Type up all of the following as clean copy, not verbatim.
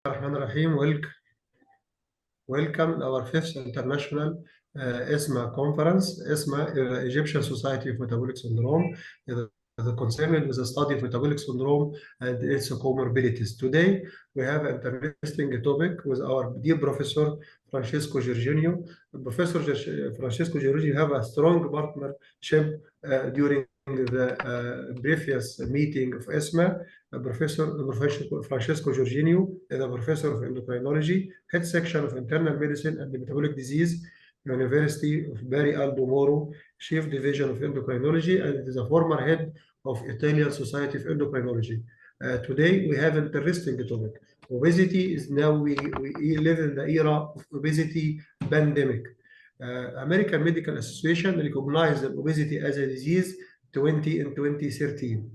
Rahman Rahim. Welcome to our fifth international ESMA conference. ESMA, Egyptian Society of Metabolic Syndrome, is concerned with the study of metabolic syndrome and its comorbidities. Today, we have an interesting topic with our dear Professor Francesco Giorgino. Professor Francesco Giorgino have a strong partnership during the previous meeting of ESMA. Professor Francesco Giorgino is a professor of endocrinology, head section of internal medicine and metabolic disease, University of Bari Aldo Moro, chief division of endocrinology, and is a former head of Italian Society of Endocrinology. Today we have an interesting topic. Obesity is now we live in the era of obesity pandemic. American Medical Association recognized obesity as a disease in 2013.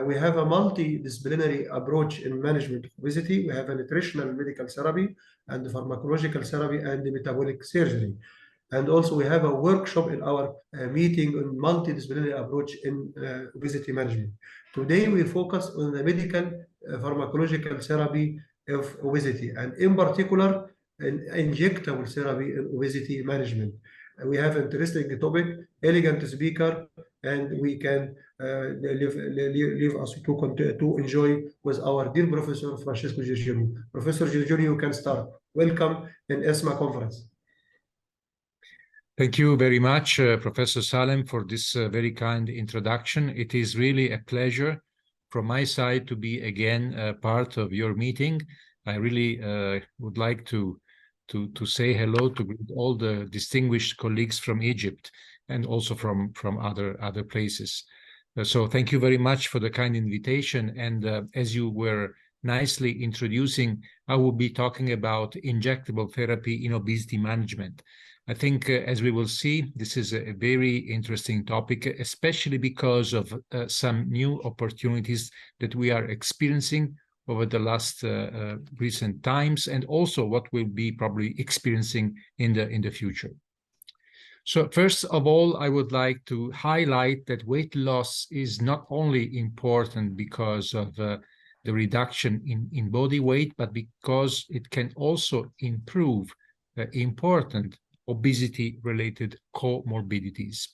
We have a multidisciplinary approach in management of obesity. We have a nutritional medical therapy and pharmacological therapy and metabolic surgery. And also we have a workshop in our meeting on multidisciplinary approach in obesity management. Today we focus on the medical pharmacological therapy of obesity, and in particular, injectable therapy in obesity management. We have an interesting topic, elegant speaker, and we can leave us to enjoy with our dear Professor Francesco Giorgino. Professor Giorgino, you can start. Welcome in ESMA conference. Thank you very much, Professor Salem, for this very kind introduction. It is really a pleasure from my side to be again part of your meeting. I really would like to say hello to all the distinguished colleagues from Egypt and also from other places. So thank you very much for the kind invitation. And as you were nicely introducing, I will be talking about injectable therapy in obesity management. I think, as we will see, this is a very interesting topic, especially because of some new opportunities that we are experiencing over the last recent times, and also what we'll be probably experiencing in the future. So first of all, I would like to highlight that weight loss is not only important because of the reduction in body weight, but because it can also improve important obesity-related comorbidities.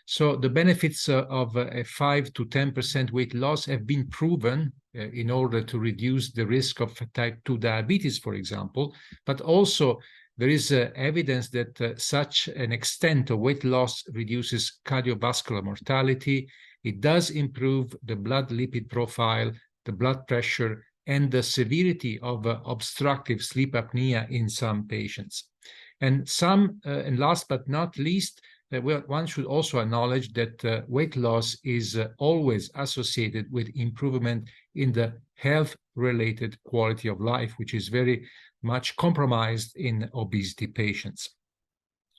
So the benefits of a 5 to 10% weight loss have been proven in order to reduce the risk of type 2 diabetes, for example, but also there is evidence that such an extent of weight loss reduces cardiovascular mortality. It does improve the blood lipid profile, the blood pressure, and the severity of obstructive sleep apnea in some patients. And last but not least, one should also acknowledge that weight loss is always associated with improvement in the health-related quality of life, which is very much compromised in obesity patients.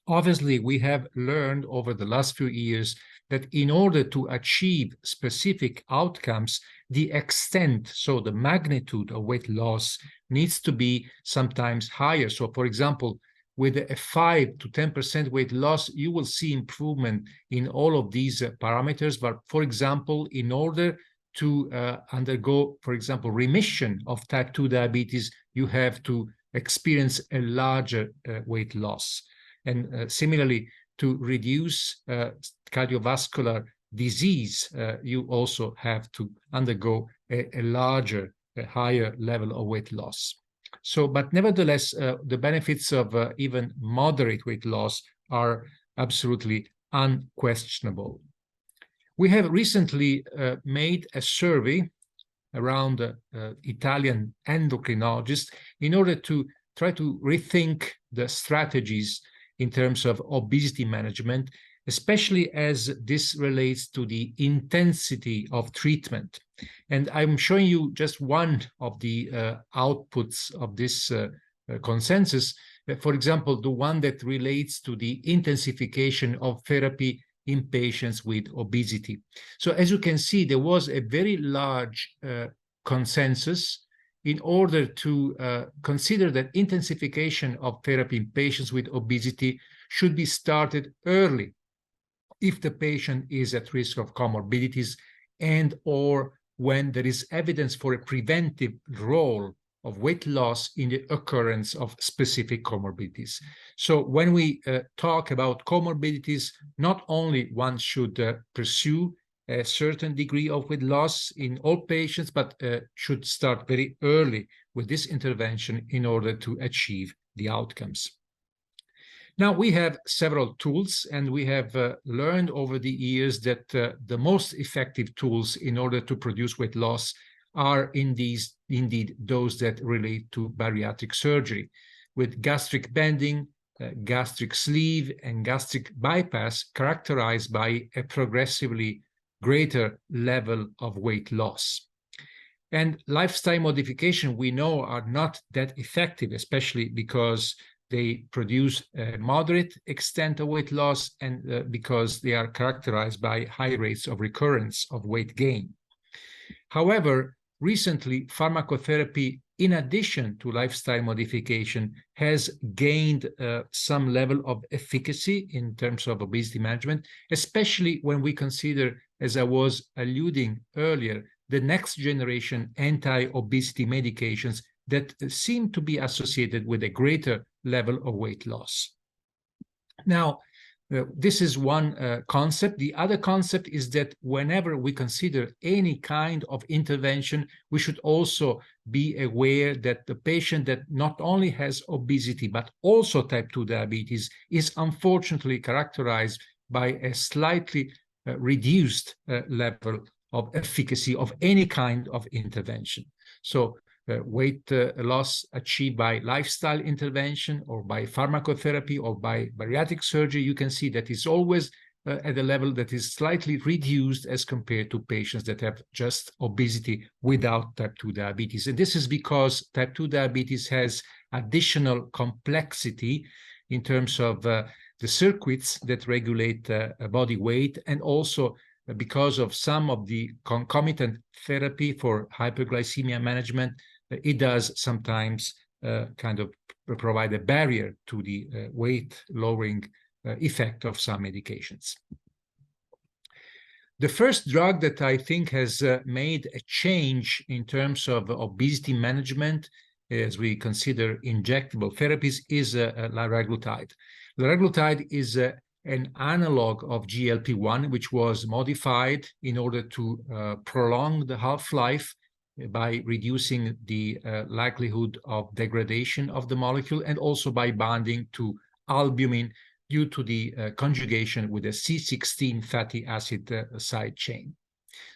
Obviously, we have learned over the last few years that in order to achieve specific outcomes, the extent, so the magnitude of weight loss needs to be sometimes higher. So, for example, with a 5 to 10% weight loss, you will see improvement in all of these parameters. But for example, in order to undergo, for example, remission of type 2 diabetes, you have to experience a larger weight loss. And similarly, to reduce cardiovascular disease, you also have to undergo a higher level of weight loss. So, but nevertheless, the benefits of even moderate weight loss are absolutely unquestionable. We have recently made a survey around Italian endocrinologists in order to try to rethink the strategies in terms of obesity management, especially as this relates to the intensity of treatment. And I'm showing you just one of the outputs of this consensus. For example, the one that relates to the intensification of therapy in patients with obesity. So as you can see, there was a very large consensus in order to consider that intensification of therapy in patients with obesity should be started early if the patient is at risk of comorbidities and or when there is evidence for a preventive role of weight loss in the occurrence of specific comorbidities. So when we talk about comorbidities, not only one should pursue a certain degree of weight loss in all patients, but should start very early with this intervention in order to achieve the outcomes. Now, we have several tools, and we have learned over the years that the most effective tools in order to produce weight loss are indeed those that relate to bariatric surgery, with gastric bending, gastric sleeve, and gastric bypass characterized by a progressively greater level of weight loss. And lifestyle modification, we know, are not that effective, especially because they produce a moderate extent of weight loss and because they are characterized by high rates of recurrence of weight gain. However, recently, pharmacotherapy, in addition to lifestyle modification, has gained some level of efficacy in terms of obesity management, especially when we consider, as I was alluding earlier, the next generation anti-obesity medications that seem to be associated with a greater level of weight loss. Now, this is one concept. The other concept is that whenever we consider any kind of intervention, we should also be aware that the patient that not only has obesity, but also type 2 diabetes is unfortunately characterized by a slightly reduced level of efficacy of any kind of intervention. So weight loss achieved by lifestyle intervention or by pharmacotherapy or by bariatric surgery, you can see that it's always at a level that is slightly reduced as compared to patients that have just obesity without type 2 diabetes. And this is because type 2 diabetes has additional complexity in terms of the circuits that regulate body weight, and also because of some of the concomitant therapy for hyperglycemia management, it does sometimes kind of provide a barrier to the weight-lowering effect of some medications. The first drug that I think has made a change in terms of obesity management as we consider injectable therapies is liraglutide. Liraglutide is an analog of GLP-1, which was modified in order to prolong the half-life by reducing the likelihood of degradation of the molecule, and also by binding to albumin due to the conjugation with a C16 fatty acid side chain.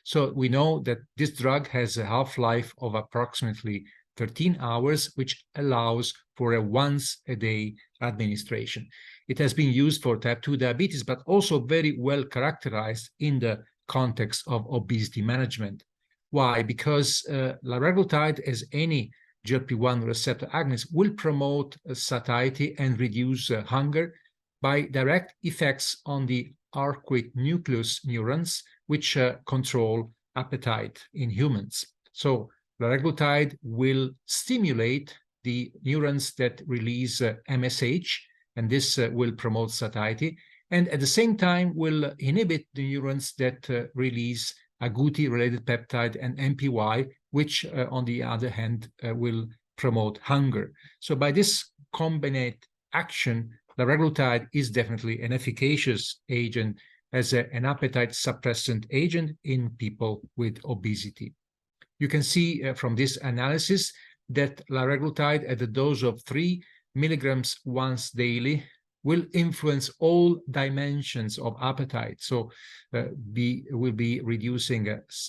So we know that this drug has a half-life of approximately 13 hours, which allows for a once-a-day administration. It has been used for type 2 diabetes, but also very well characterized in the context of obesity management. Why? Because liraglutide, as any GLP-1 receptor agonist, will promote satiety and reduce hunger by direct effects on the arcuate nucleus neurons, which control appetite in humans. So liraglutide will stimulate the neurons that release MSH, and this will promote satiety, and at the same time will inhibit the neurons that release agouti-related peptide and MPY, which on the other hand will promote hunger. So by this combined action, liraglutide is definitely an efficacious agent as an appetite suppressant agent in people with obesity. You can see from this analysis that liraglutide at a dose of 3 milligrams once daily will influence all dimensions of appetite. So will be reducing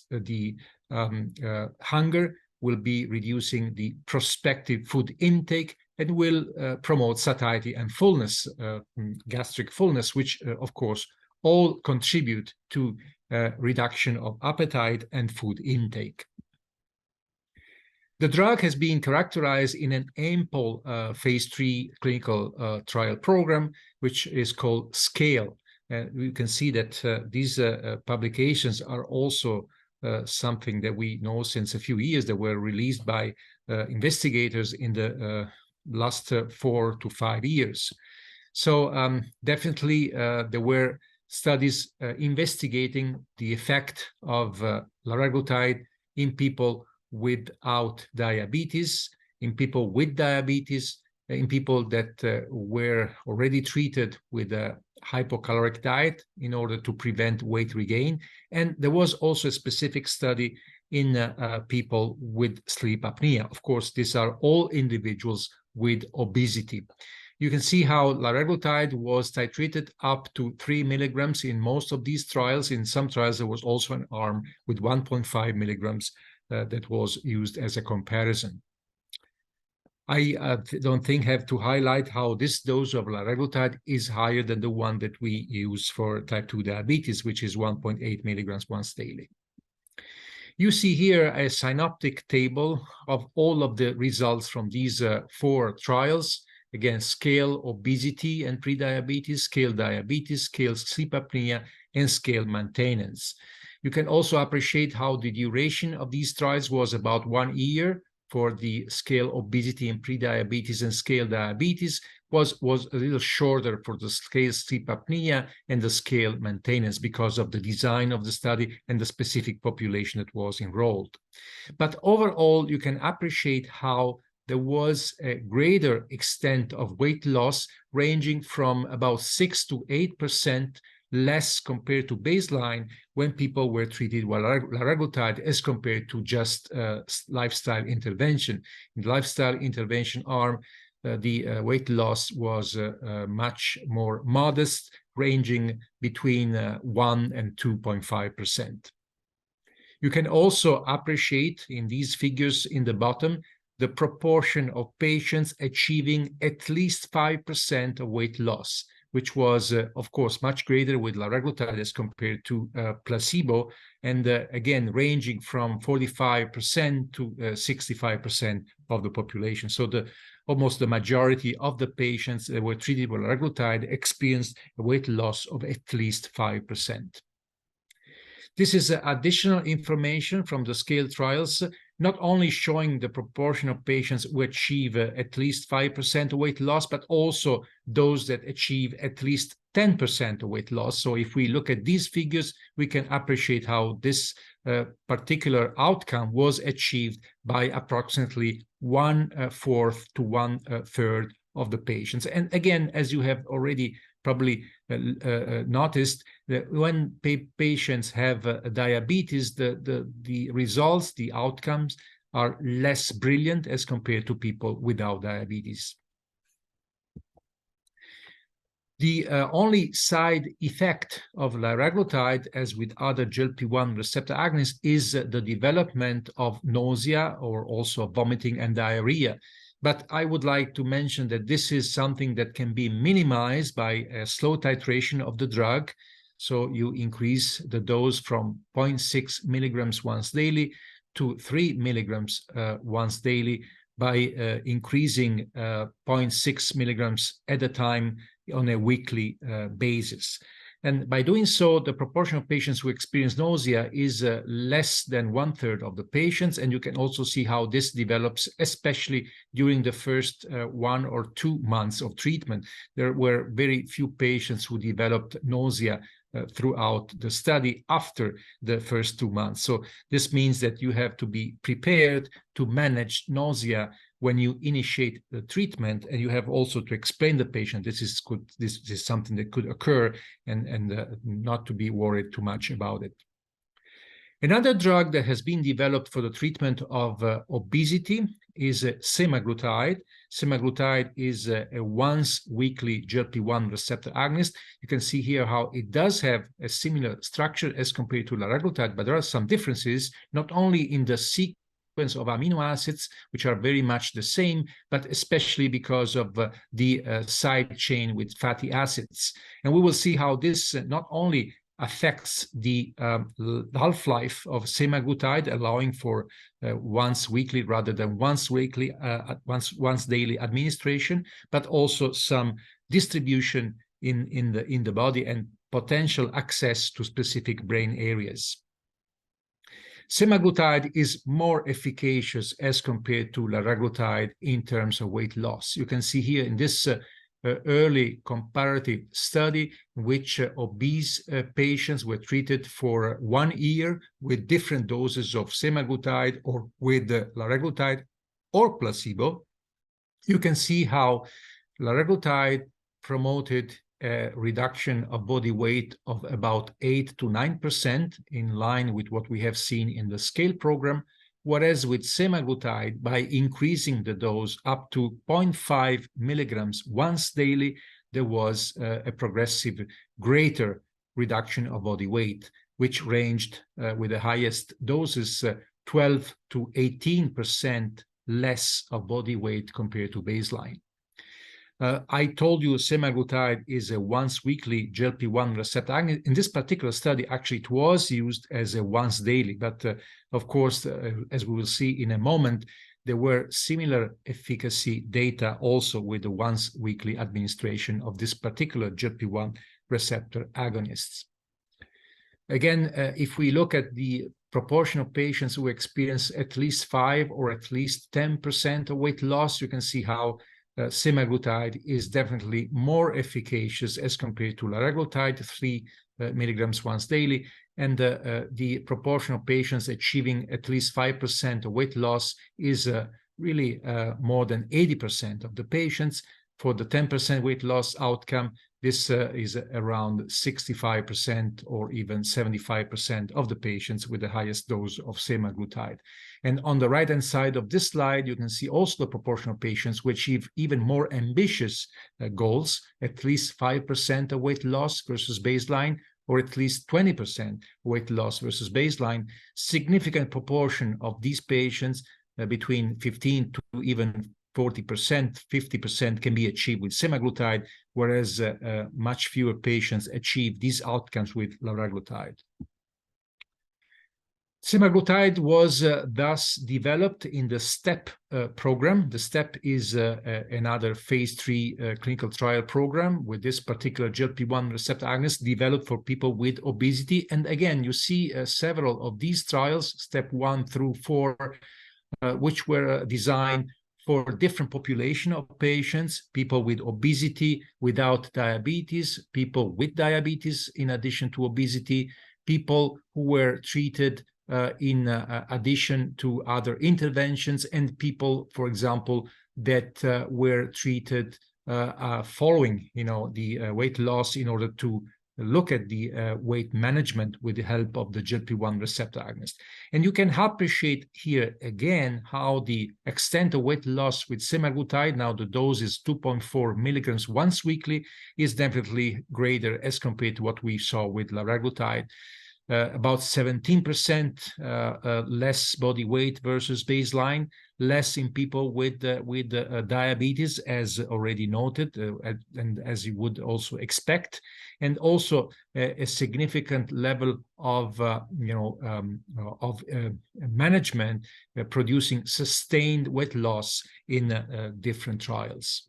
the hunger, will be reducing the prospective food intake, and will promote satiety and fullness, gastric fullness, which of course all contribute to reduction of appetite and food intake. The drug has been characterized in an ample phase 3 clinical trial program, which is called SCALE. You can see that these publications are also something that we know since a few years, that were released by investigators in the last 4 to 5 years. So definitely there were studies investigating the effect of liraglutide in people without diabetes, in people with diabetes, in people that were already treated with a hypocaloric diet in order to prevent weight regain. And there was also a specific study in people with sleep apnea. Of course, these are all individuals with obesity. You can see how liraglutide was titrated up to 3 milligrams in most of these trials. In some trials, there was also an arm with 1.5 milligrams that was used as a comparison. I don't think I have to highlight how this dose of liraglutide is higher than the one that we use for type 2 diabetes, which is 1.8 milligrams once daily. You see here a synoptic table of all of the results from these 4 trials. Again, scale obesity and prediabetes, scale diabetes, scale sleep apnea, and scale maintenance. You can also appreciate how the duration of these trials was about 1 year for the scale obesity and prediabetes, and scale diabetes was a little shorter for the scale sleep apnea and the scale maintenance because of the design of the study and the specific population that was enrolled. But overall, you can appreciate how there was a greater extent of weight loss ranging from about 6 to 8% less compared to baseline when people were treated with liraglutide as compared to just lifestyle intervention. In the lifestyle intervention arm, the weight loss was much more modest, ranging between 1 and 2.5%. You can also appreciate in these figures in the bottom the proportion of patients achieving at least 5% of weight loss, which was, of course, much greater with liraglutide as compared to placebo, and again, ranging from 45% to 65% of the population. So almost the majority of the patients that were treated with liraglutide experienced a weight loss of at least 5%. This is additional information from the scale trials, not only showing the proportion of patients who achieve at least 5% weight loss, but also those that achieve at least 10% weight loss. So if we look at these figures, we can appreciate how this particular outcome was achieved by approximately 1/4 to 1/3 of the patients. And again, as you have already probably noticed, that when patients have diabetes, the results, the outcomes are less brilliant as compared to people without diabetes. The only side effect of liraglutide, as with other GLP-1 receptor agonists, is the development of nausea or also vomiting and diarrhea. But I would like to mention that this is something that can be minimized by a slow titration of the drug. So you increase the dose from 0.6 milligrams once daily to 3 milligrams once daily by increasing 0.6 milligrams at a time on a weekly basis. And by doing so, the proportion of patients who experience nausea is less than 1/3 of the patients. And you can also see how this develops, especially during the first 1 or 2 months of treatment. There were very few patients who developed nausea throughout the study after the first 2 months. So this means that you have to be prepared to manage nausea when you initiate the treatment, and you have also to explain the patient this is something that could occur, and not to be worried too much about it. Another drug that has been developed for the treatment of obesity is semaglutide. Semaglutide is a once-weekly GLP-1 receptor agonist. You can see here how it does have a similar structure as compared to liraglutide, but there are some differences, not only in the sequence of amino acids, which are very much the same, but especially because of the side chain with fatty acids. And we will see how this not only affects the half-life of semaglutide, allowing for once weekly rather than once daily administration, but also some distribution in the body and potential access to specific brain areas. Semaglutide is more efficacious as compared to liraglutide in terms of weight loss. You can see here in this early comparative study in which obese patients were treated for 1 year with different doses of semaglutide or with liraglutide. or placebo, you can see how liraglutide promoted a reduction of body weight of about 8 to 9%, in line with what we have seen in the SCALE program, whereas with semaglutide, by increasing the dose up to 0.5 milligrams once daily, there was a progressive greater reduction of body weight, which ranged with the highest doses 12 to 18% less of body weight compared to baseline. I told you semaglutide is a once-weekly GLP-1 receptor agonist. In this particular study, actually, it was used as a once-daily, but of course, as we will see in a moment, there were similar efficacy data also with the once-weekly administration of this particular GLP-1 receptor agonists. Again, if we look at the proportion of patients who experience at least 5 or at least 10% of weight loss, you can see how semaglutide is definitely more efficacious as compared to liraglutide, 3 milligrams once daily, and the proportion of patients achieving at least 5% of weight loss is really more than 80% of the patients. For the 10% weight loss outcome, this is around 65% or even 75% of the patients with the highest dose of semaglutide. And on the right-hand side of this slide, you can see also the proportion of patients who achieve even more ambitious goals, at least 5% of weight loss versus baseline, or at least 20% weight loss versus baseline. Significant proportion of these patients, between 15 to even 40%, 50% can be achieved with semaglutide, whereas much fewer patients achieve these outcomes with liraglutide. Semaglutide was thus developed in the STEP program. The STEP is another phase 3 clinical trial program with this particular GLP-1 receptor agonist developed for people with obesity. And again, you see several of these trials, STEP 1 through 4, which were designed for different population of patients, people with obesity without diabetes, people with diabetes in addition to obesity, people who were treated in addition to other interventions, and people, for example, that were treated following, the weight loss in order to look at the weight management with the help of the GLP-1 receptor agonist. And you can appreciate here again how the extent of weight loss with semaglutide, now the dose is 2.4 milligrams once weekly, is definitely greater as compared to what we saw with liraglutide. About 17% less body weight versus baseline, less in people with diabetes, as already noted, and as you would also expect, and also a significant level of management producing sustained weight loss in different trials.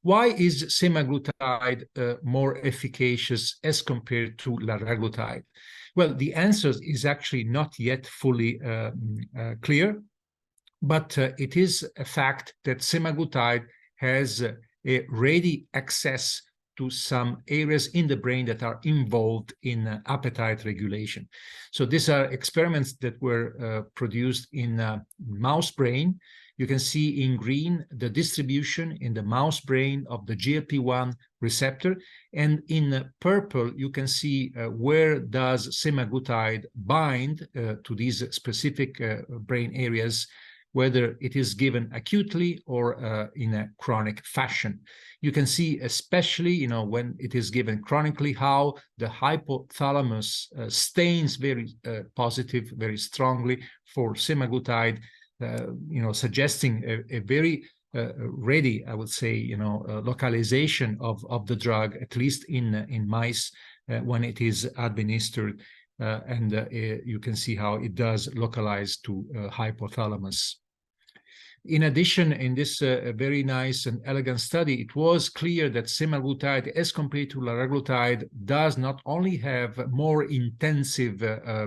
Why is semaglutide more efficacious as compared to liraglutide? Well, the answer is actually not yet fully clear, but it is a fact that semaglutide has a ready access to some areas in the brain that are involved in appetite regulation. So these are experiments that were produced in mouse brain. You can see in green the distribution in the mouse brain of the GLP-1 receptor, and in purple you can see where does semaglutide bind to these specific brain areas, whether it is given acutely or in a chronic fashion. You can see especially, when it is given chronically, how the hypothalamus stains very positive, very strongly for semaglutide, suggesting a very ready, I would say, localization of the drug, at least in mice, when it is administered. And you can see how it does localize to hypothalamus. In addition, in this very nice and elegant study, it was clear that semaglutide, as compared to liraglutide, does not only have more intensive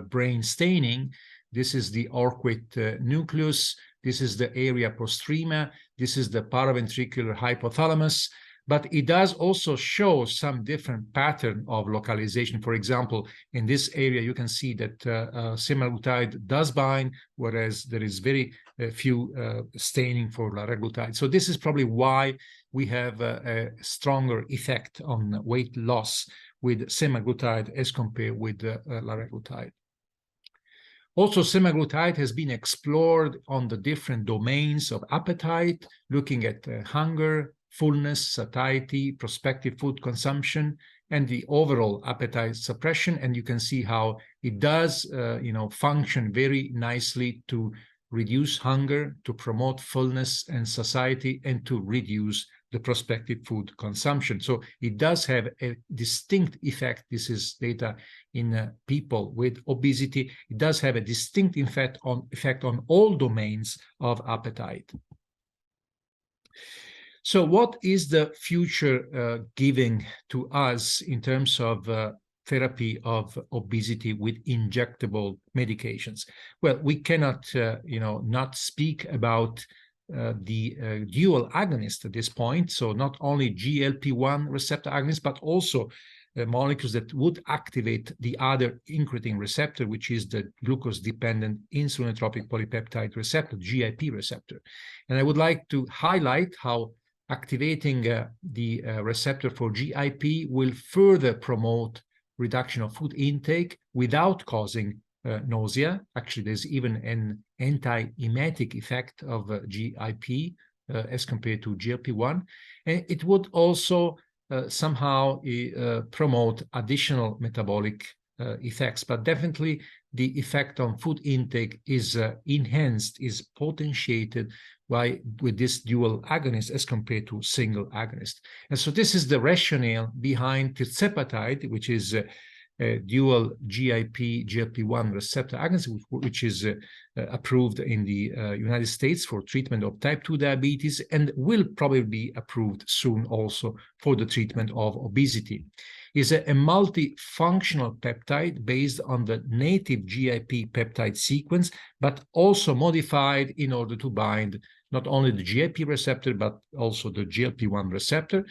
brain staining. This is the arcuate nucleus. This is the area postrema. This is the paraventricular hypothalamus. But it does also show some different pattern of localization. For example, in this area, you can see that semaglutide does bind, whereas there is very a few staining for liraglutide. So this is probably why we have a stronger effect on weight loss with semaglutide as compared with liraglutide. Also, semaglutide has been explored on the different domains of appetite, looking at hunger, fullness, satiety, prospective food consumption, and the overall appetite suppression. And you can see how it does, function very nicely to reduce hunger, to promote fullness and satiety, and to reduce the prospective food consumption. So it does have a distinct effect. This is data in people with obesity. It does have a distinct effect on all domains of appetite. So what is the future giving to us in terms of therapy of obesity with injectable medications? Well, we cannot, not speak about the dual agonist at this point. So not only GLP-1 receptor agonists, but also molecules that would activate the other incretin receptor, which is the glucose-dependent insulinotropic polypeptide receptor, GIP receptor. And I would like to highlight how activating the receptor for GIP will further promote reduction of food intake without causing nausea. Actually, there's even an anti-emetic effect of GIP as compared to GLP-1. And it would also somehow promote additional metabolic effects, but definitely the effect on food intake is enhanced, is potentiated with this dual agonist as compared to single agonist. And so this is the rationale behind tirzepatide, which is a dual GIP-GLP-1 receptor agonist, which is approved in the United States for treatment of type 2 diabetes and will probably be approved soon also for the treatment of obesity. Is a multifunctional peptide based on the native GIP peptide sequence, but also modified in order to bind not only the GIP receptor, but also the GLP-1 receptor.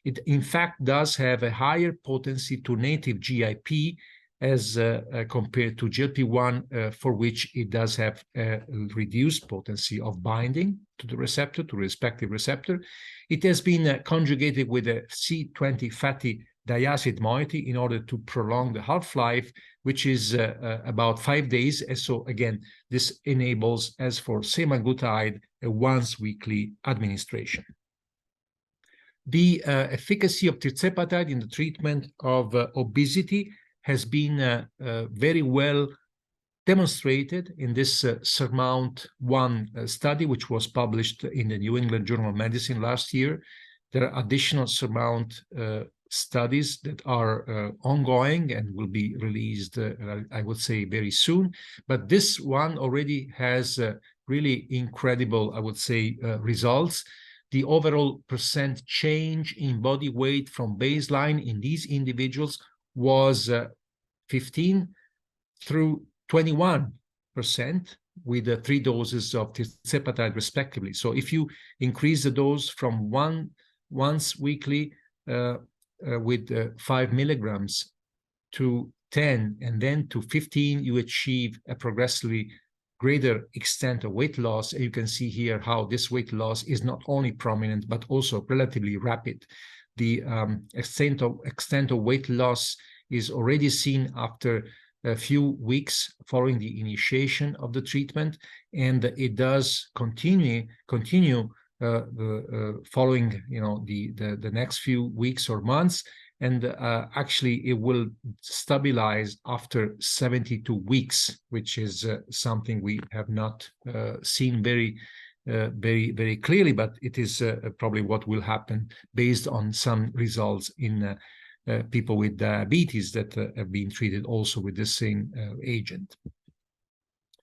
It, in fact, does have a higher potency to native GIP as compared to GLP-1, for which it does have a reduced potency of binding to the receptor, to the respective receptor. It has been conjugated with a C20 fatty diacid moiety in order to prolong the half-life, which is about 5 days. And so again, this enables, as for semaglutide, a once-weekly administration. The efficacy of tirzepatide in the treatment of obesity has been very well demonstrated in this SURMOUNT-1 study, which was published in the New England Journal of Medicine last year. There are additional SURMOUNT studies that are ongoing and will be released, I would say, very soon. But this one already has really incredible, I would say, results. The overall percent change in body weight from baseline in these individuals was 15 through 21% with the 3 doses of tirzepatide respectively. So if you increase the dose from once weekly with 5 milligrams to 10 and then to 15, you achieve a progressively greater extent of weight loss. And you can see here how this weight loss is not only prominent, but also relatively rapid. The extent of weight loss is already seen after a few weeks following the initiation of the treatment, and it does continue following the next few weeks or months, and actually it will stabilize after 72 weeks, which is something we have not seen very clearly, but it is probably what will happen based on some results in people with diabetes that have been treated also with the same agent.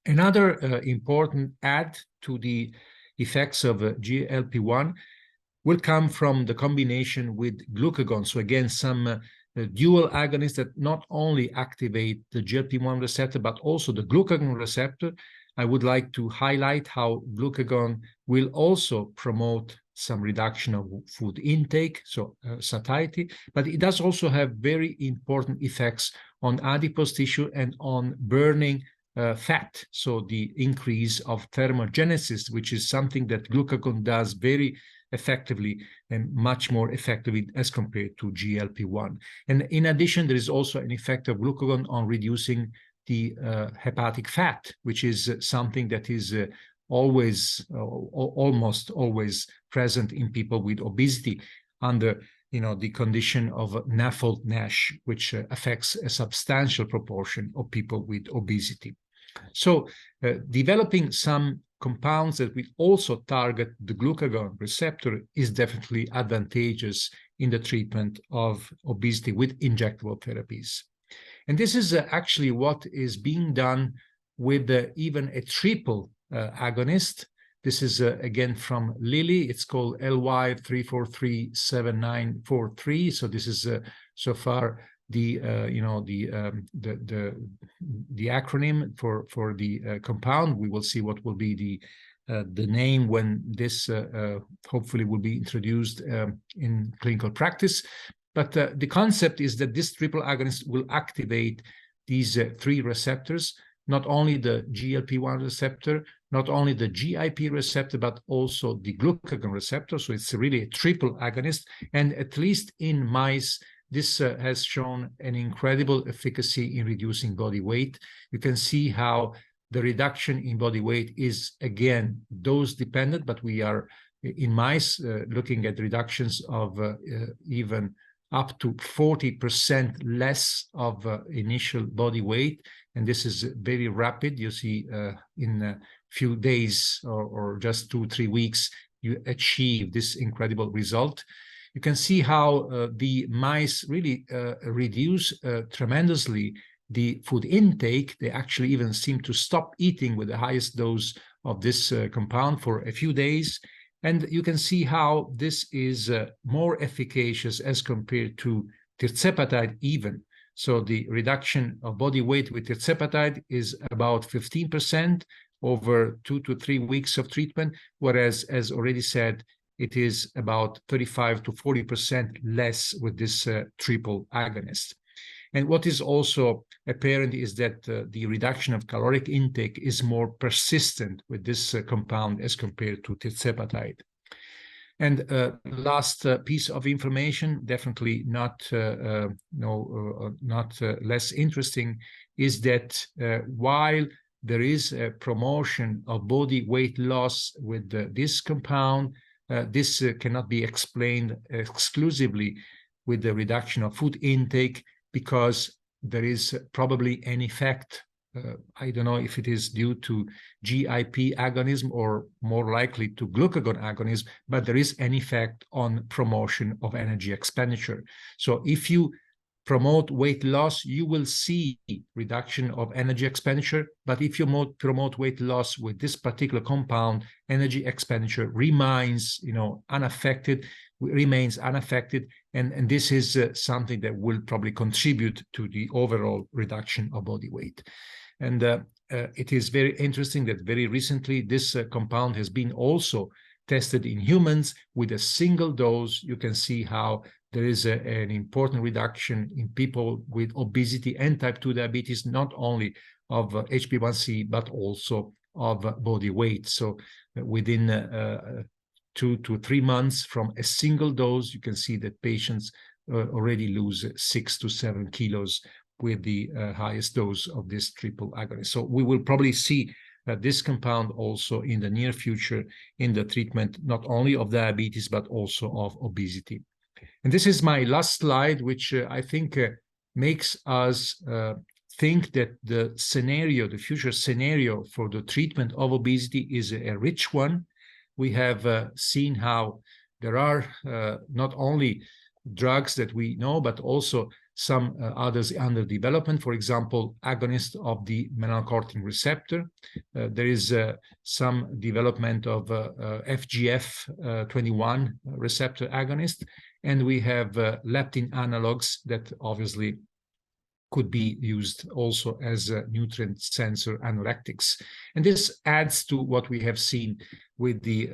Another important add to the effects of GLP-1 will come from the combination with glucagon. So again, some dual agonists that not only activate the GLP-1 receptor, but also the glucagon receptor. I would like to highlight how glucagon will also promote some reduction of food intake, so satiety, but it does also have very important effects on adipose tissue and on burning fat, so the increase of thermogenesis, which is something that glucagon does very effectively and much more effectively as compared to GLP-1. And in addition, there is also an effect of glucagon on reducing the hepatic fat, which is something that is always, almost always present in people with obesity under the condition of NAFLD-NASH, which affects a substantial proportion of people with obesity. So developing some compounds that will also target the glucagon receptor is definitely advantageous in the treatment of obesity with injectable therapies. And this is actually what is being done with even a triple agonist. This is again from Lilly. It's called LY3437943. So this is so far the acronym for the compound. We will see what will be the name when this hopefully will be introduced in clinical practice. But the concept is that this triple agonist will activate these three receptors, not only the GLP-1 receptor, not only the GIP receptor, but also the glucagon receptor. So it's really a triple agonist. And at least in mice, this has shown an incredible efficacy in reducing body weight. You can see how the reduction in body weight is, again, dose dependent, but we are in mice looking at reductions of even up to 40% less of initial body weight. And this is very rapid. You see in a few days or just 2-3 weeks, you achieve this incredible result. You can see how the mice really reduce tremendously the food intake. They actually even seem to stop eating with the highest dose of this compound for a few days. And you can see how this is more efficacious as compared to tirzepatide even. So the reduction of body weight with tirzepatide is about 15% over 2 to 3 weeks of treatment, whereas, as already said, it is about 35 to 40% less with this triple agonist. And what is also apparent is that the reduction of caloric intake is more persistent with this compound as compared to tirzepatide. And last piece of information, definitely not less interesting, is that while there is a promotion of body weight loss with this compound, this cannot be explained exclusively with the reduction of food intake, because there is probably an effect. I don't know if it is due to GIP agonism or more likely to glucagon agonism, but there is an effect on promotion of energy expenditure. So if you promote weight loss, you will see reduction of energy expenditure. But if you promote weight loss with this particular compound, energy expenditure remains, unaffected, and this is something that will probably contribute to the overall reduction of body weight. And it is very interesting that very recently this compound has been also tested in humans with a single dose. You can see how there is an important reduction in people with obesity and type 2 diabetes, not only of HbA1c, but also of body weight. So within 2 to 3 months from a single dose, you can see that patients already lose 6 to 7 kilos with the highest dose of this triple agonist. So we will probably see this compound also in the near future in the treatment, not only of diabetes, but also of obesity. And this is my last slide, which I think makes us think that the future scenario for the treatment of obesity is a rich one. We have seen how there are not only drugs that we know, but also some others under development. For example, agonist of the melanocortin receptor. There is some development of FGF21 receptor agonist, and we have leptin analogs that obviously could be used also as nutrient sensor anorectics. And this adds to what we have seen with the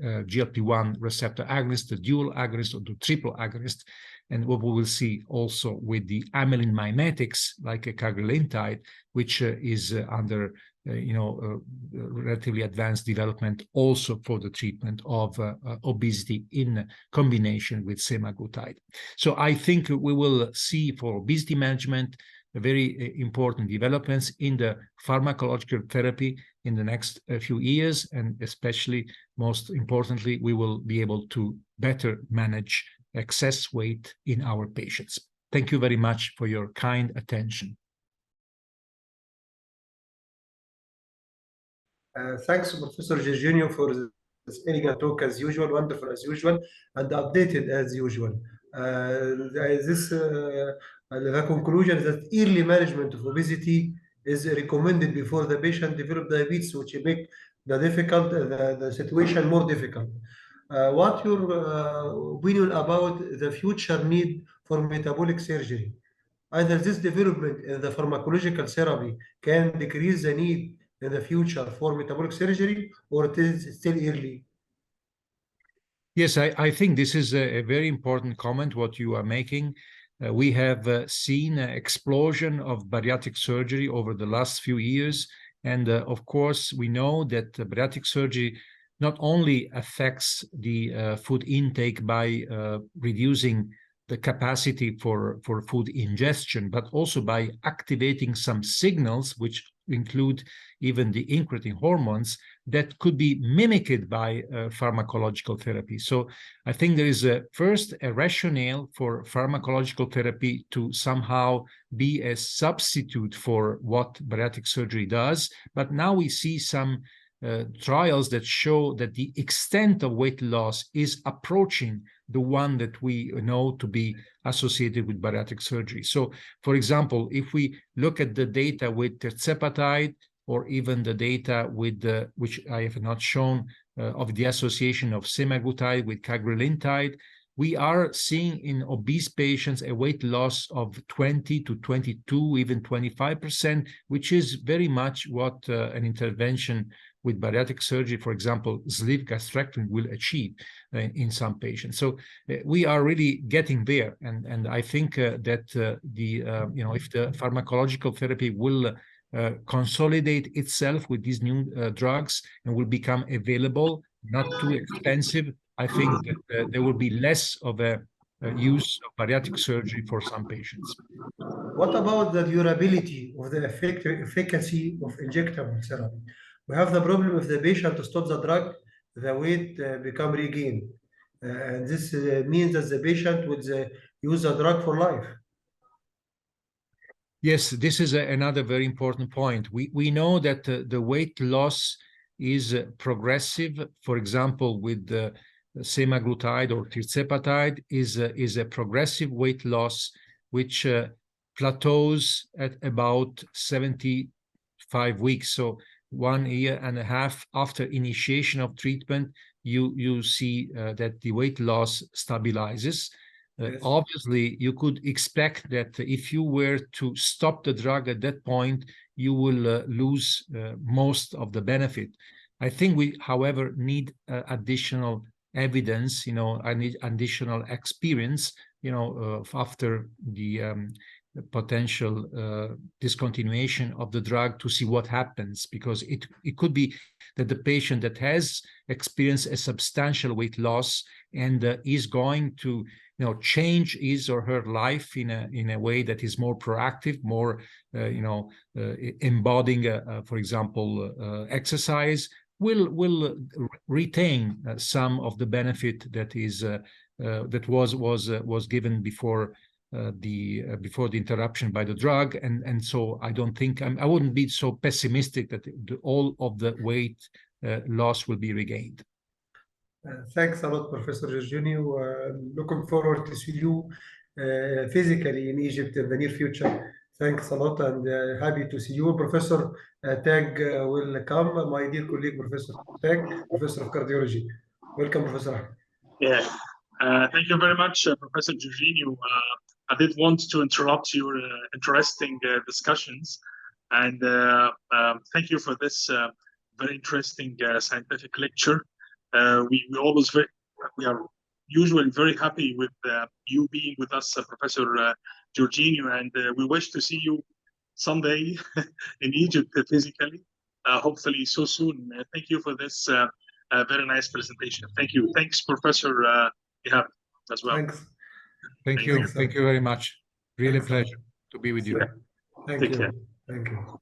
GLP-1 receptor agonist, the dual agonist, or the triple agonist. And what we will see also with the amylin mimetics, like a cagrilintide, which is under relatively advanced development also for the treatment of obesity in combination with semaglutide. So I think we will see for obesity management very important developments in the pharmacological therapy in the next few years, and especially, most importantly, we will be able to better manage excess weight in our patients. Thank you very much for your kind attention. Thanks, Professor Giorgino, for this elegant talk as usual, wonderful as usual, and updated as usual. The conclusion is that early management of obesity is recommended before the patient develop diabetes, which make the situation more difficult. What your opinion about the future need for metabolic surgery? Either this development in the pharmacological therapy can decrease the need in the future for metabolic surgery, or it is still early? Yes, I think this is a very important comment, what you are making. We have seen an explosion of bariatric surgery over the last few years. And of course, we know that bariatric surgery not only affects the food intake by reducing the capacity for food ingestion, but also by activating some signals, which include even the incretin hormones, that could be mimicked by pharmacological therapy. So I think there is first a rationale for pharmacological therapy to somehow be a substitute for what bariatric surgery does. But now we see some trials that show that the extent of weight loss is approaching the one that we know to be associated with bariatric surgery. So, for example, if we look at the data with tirzepatide, or even the data with which I have not shown of the association of semaglutide with cagrilintide, we are seeing in obese patients a weight loss of 20 to 22, even 25%, which is very much what an intervention with bariatric surgery, for example, sleeve gastrectomy, will achieve in some patients. So we are really getting there, and I think that if the pharmacological therapy will consolidate itself with these new drugs and will become available, not too expensive, I think that there will be less of a use of bariatric surgery for some patients. What about the durability of the efficacy of injectable therapy? We have the problem if the patient stops the drug, the weight become regained. And this means that the patient will use the drug for life. Yes, this is another very important point. We know that the weight loss is progressive. For example, with the semaglutide or tirzepatide is a progressive weight loss, which plateaus at about 75 weeks. So 1 year and a half after initiation of treatment, you see that the weight loss stabilizes. Yes. Obviously, you could expect that if you were to stop the drug at that point, you will lose most of the benefit. I think we, however, need additional evidence, I need additional experience, after the potential discontinuation of the drug to see what happens, because it could be that the patient that has experienced a substantial weight loss and is going to change his or her life in a way that is more proactive, more embodying, for example, exercise, will retain some of the benefit that is that was given before the interruption by the drug, and so I don't think I wouldn't be so pessimistic that all of the weight loss will be regained. Thanks a lot, Professor Giorgino. Looking forward to see you physically in Egypt in the near future. Thanks a lot, and happy to see you. Professor Tag will come, my dear colleague, Professor Tag, Professor of Cardiology. Welcome, Professor. Yeah, thank you very much, Professor Giorgino. I did want to interrupt your interesting discussions, and thank you for this very interesting scientific lecture. We always we are usually very happy with you being with us, Professor Giorgino, and we wish to see you someday in Egypt physically, hopefully so soon. Thank you for this very nice presentation. Thank you. Thanks, Professor Ihab, as well. Thanks. Thank you. Thank you very much. Really a pleasure to be with you. Thank you. Thank you.